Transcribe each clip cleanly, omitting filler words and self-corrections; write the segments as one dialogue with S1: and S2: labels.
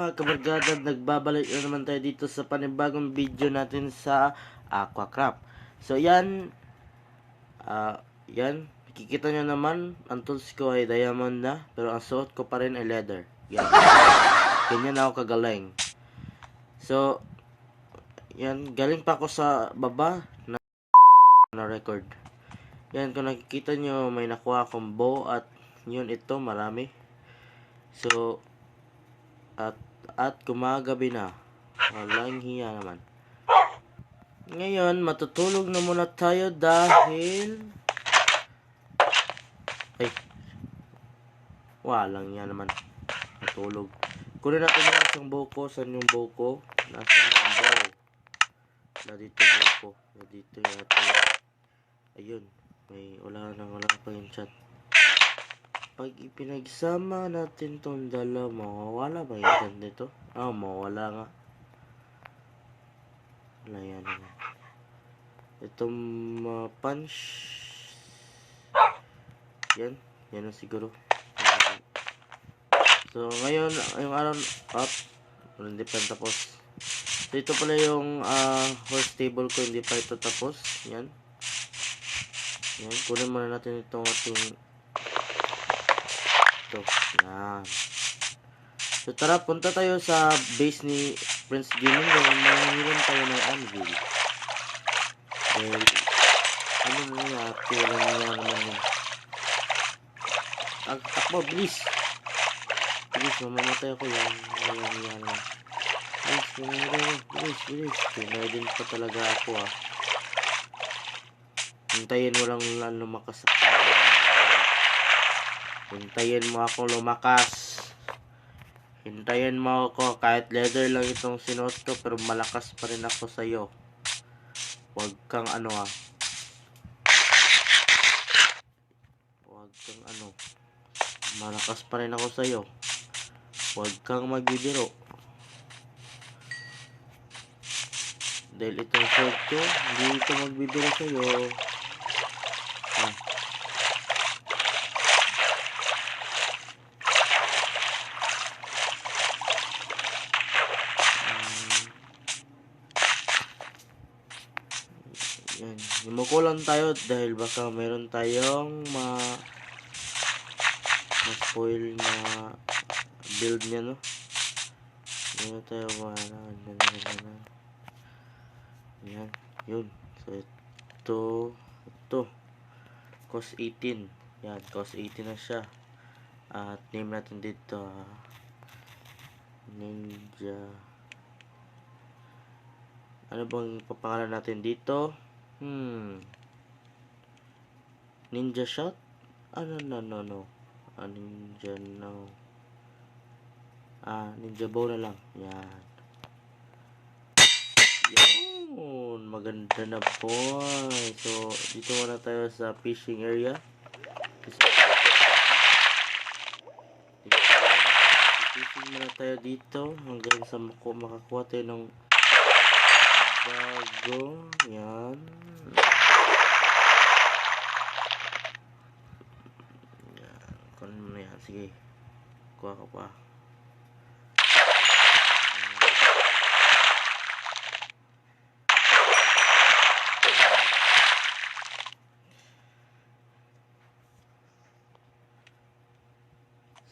S1: mga kabargada, nagbabalik na naman tayo dito sa panibagong video natin sa Aquacraft. So yan, yan, nakikita nyo naman, ang tools ko ay diamond na, pero ang suot ko pa rin ay leather. Yan, ganyan ako kagaling. So, yan, galing pa ako sa baba na record. Yan, kung nakikita nyo, may nakuha akong bow at yun ito, marami. So, at gumagabi na. Walang hiya naman. Ngayon, matutulog na muna tayo dahil walang hiya naman. Matulog. Kunin natin yung isang bow ko. Saan yung bow ko? Nasaan yung bow? Dito bow ko. Dito yata. Ayun. Wala pa yung chat. Pag ipinagsama natin tong dalawa, mawawala ba yung chat nito? Mawawala nga. Wala yan. Itong punch. Yan na siguro. So, ngayon, yung araw up. Hindi pa tapos. So, ito pala yung horse table ko. Hindi pa ito tapos. Yan. Kunin muna natin itong ating ito. Yan. So, tara, punta tayo sa base ni Prince Gaming. Dahil mangihiram tayo ng anvil. Dahil, ano na natin, walang nga naman yun. Takbo, bilis! Bilis, mamamatay ako yan. Walang nga naman. Bilis. Pinadin pa talaga ako Hintayin mo lang lumakas ako. Hintayin mo ako lumakas. Hintayin mo ako. Kahit leather lang itong sinuot ko, pero malakas pa rin ako sa'yo. Huwag kang malakas pa rin ako sa'yo. Huwag kang magbibiro. Dahil itong sword ko, hindi ito magbibiro sa'yo. Yan. Yumuko lang tayo dahil baka meron tayong ma-spoil na build niya, no? Hindi tayo yan. Yun. So, ito. Cost 18. Yan. Cost 18 na siya. At name natin dito, Ninja. Ano bang papangalan natin dito? Ninja shot? No. Ninja no. Ninja bow na lang. Yan. Yun. Maganda na po. So, dito muna tayo sa fishing area. Fishing muna tayo dito hanggang sa makakuha tayo ng bago. Yan. Kunin mo na yan. Sige. Kuha ka pa.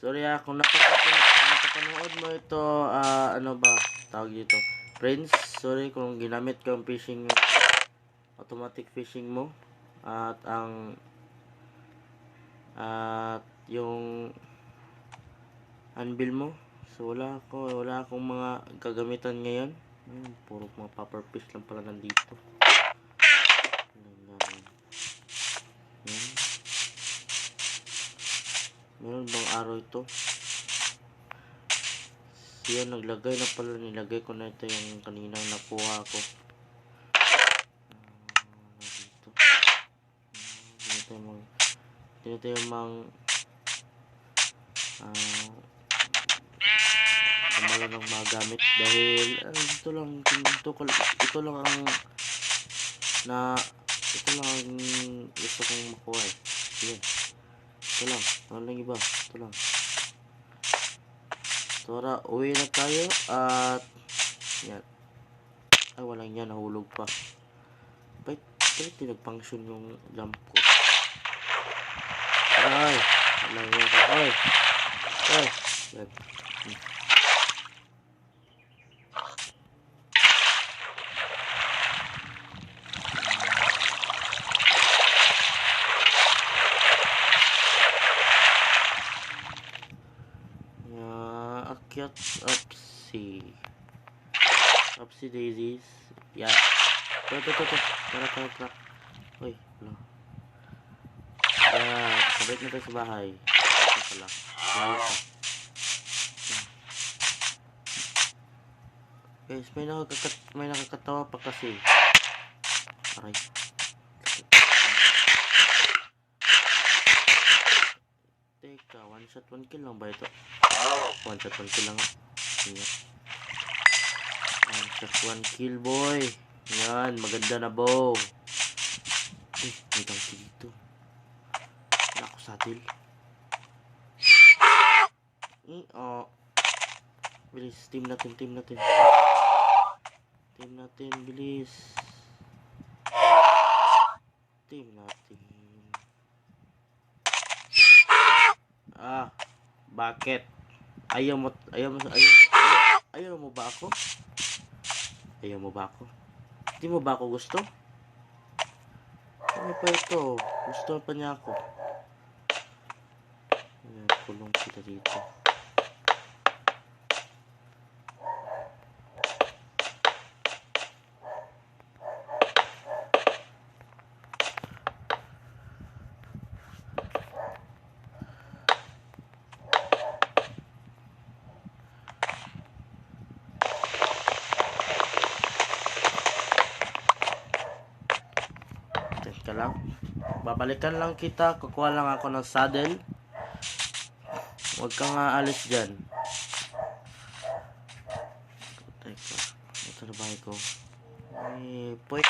S1: Sorry kung napapanood mo ito, ano ba tawag dito? Friends, sorry kung ginamit ko ang fishing, automatic fishing mo. At yung anvil mo. So wala akong mga gagamitan ngayon. Puro mga puffer fish lang pala nandito. Meron bang araw ito? Siya naglagay na pala, nilagay ko na ito yung kaninang nakuha ko. Dito. Hindi tayo kumala ng mga gamit dahil ito lang ang gusto kong makuha Sige. Ito lang, walang iba. Ito lang. Tara, uwi na tayo at yan. Ay, walang yan, nahulog pa. Bakit di nag-function yung jump ko? Ay, walang yan ka. Ay, yan. Akyat Upsi daisies. Yan. Tara. Uy, wala. Yan, sabit na tayo sa bahay. Ito pala. Guys, may nakakatawa pa kasi. Aray. Teka, one shot, one kill lang ba ito? One shot, one kill lang. One shot, one kill, boy. Yan, maganda na bow. May tangki dito. Wala ako satil. Bilis, team natin. Team natin, bilis. Team natin. Bakit? Ayaw mo ba ako? Ayaw mo ba ako? Hindi mo ba ako gusto? Ano pa ito? Gusto pa niya ako. Kulong kita dito. Teka lang. Babalikan lang kita. Kukuha lang ako ng saddle. Huwag kang aalis dyan. Teka. Ito na bahay ko. Point.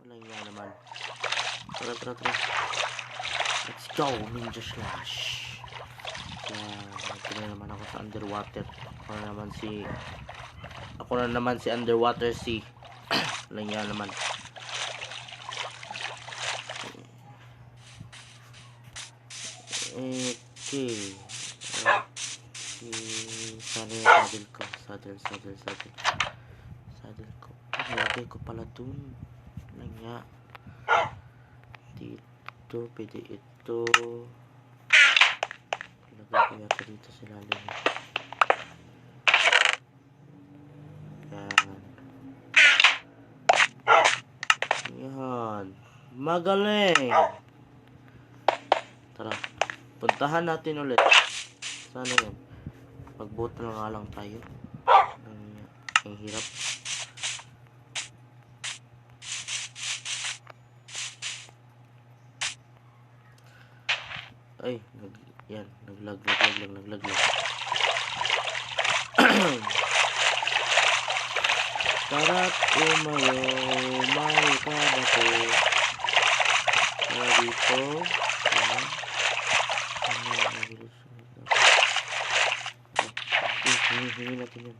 S1: Walang nga naman. Tara. Let's go. Ninja Slash. Ito na naman ako sa underwater. Ako na naman si Underwater Sea. Walang nga naman. Okay. Saddle ko. Saddle ko. Lagay ko pala dun. Walang nga. Dito. Pwede ito. Lagay ko yata dito sa lalim. Yan. Magaling. Tara. Puntahan natin ulit. Sana yun. Mag-boat na nga lang tayo. Ang hirap. Ay, naglag lang. Tara't umayo, may kabato. Tara dito. Hingi natin yan.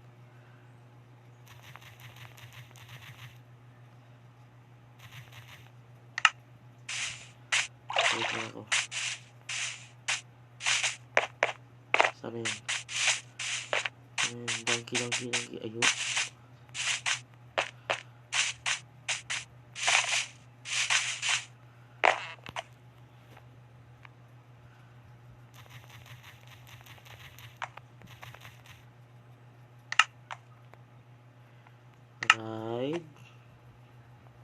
S1: Wait lang ako. Sana yun. Dangki. Ayun.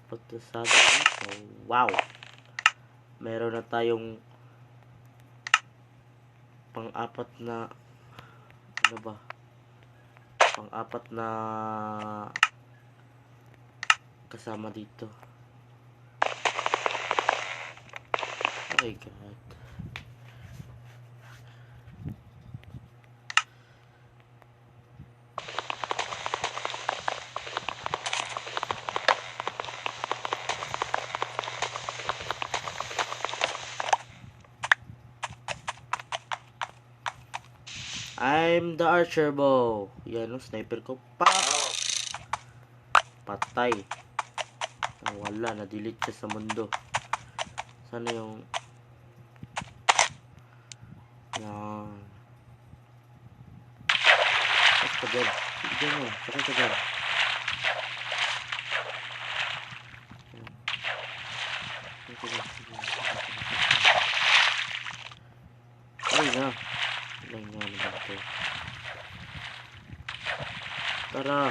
S1: Put the saddle. So, wow. Meron na tayong pang-apat na kasama dito. Oh my God. I'm the archer bow. Yan, sniper ko. Pa! Patay. Wala, na-delete siya sa mundo. Sana yung... Yan. Sakit ka dyan. Sakit mo. Sakit ka dyan. Ay na. Ay na naman ito. Tara.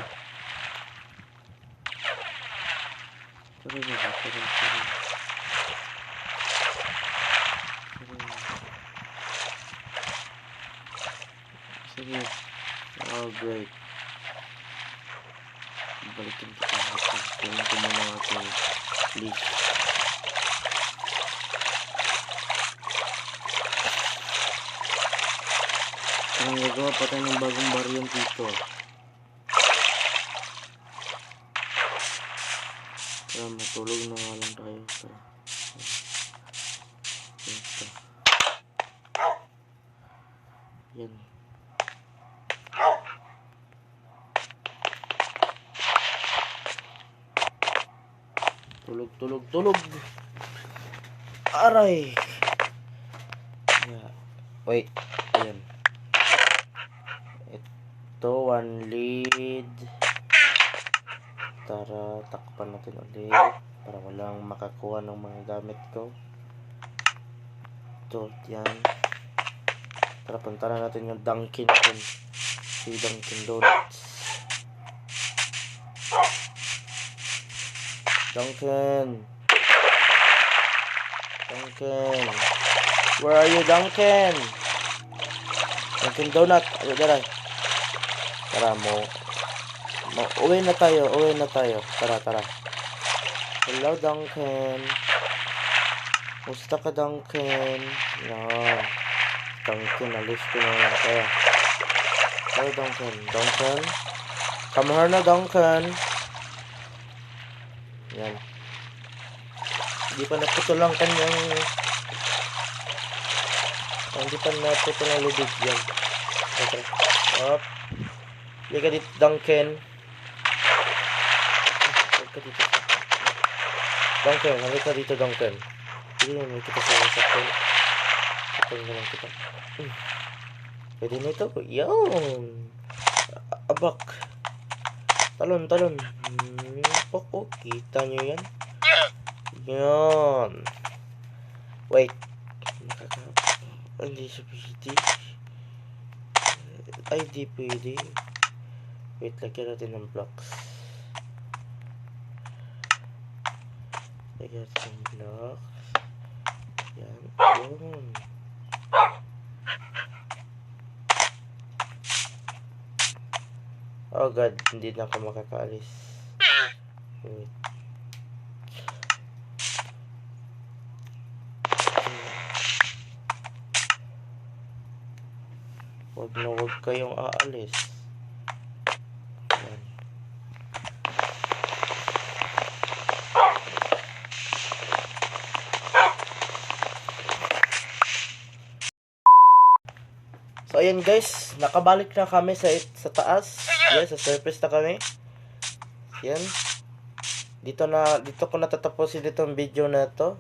S1: Tara na ba? Tara. Sige. Oh, great. Balikin kita natin. Tingnan ko muna natin. Please. Ang gagawa pa tayo ng bagong variant dito. Tara, matulog na nga lang tayo. Tara. Ito. Yan. Tulog. Aray. Yeah. Wait. Ayan. Ito, one lead. Tara, takpan natin ulit. Para walang makakuha ng mga gamit ko. Ito, yan. Tara, puntahan natin yung Dunkin natin. Si Dunkin Donuts. Dunkin. Where are you, Dunkin? Dunkin Donut. Ayo, tara mo. Uwi na tayo. Tara. Hello, Dunkin. Musta ka, Dunkin? Yan. Dunkin, alis ko na yan. Kaya. Hello, Dunkin. Come here na, Dunkin. Yan. Hindi pa naputol ang kanyang... Hindi pa naputol ang lubig yan. Okay. Up. Hindi ka dito, Dunkin. Halika dito, Dunkin. Hindi naman kita sa sakon. Sakon na lang kita. Pwede na ito. Yan. Abak. Talon. Oh, kita nyo yan. Yan. Wait. Hindi siya pwede. Ay, di pwede. Wait, lagyan natin ng blocks. Yan. Oh god, hindi na ako makakaalis. Wait. Huwag kayong aalis. Yan. So ayan guys, nakabalik na kami sa taas. Yes, sa surface na kami. Yan. Dito ko natatapusin itong video na to.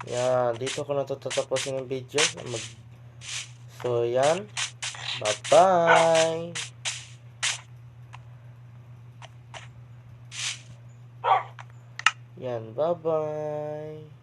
S1: Yan, dito ko natatapusin yung video. So yan. Bye-bye. Yan, bye-bye.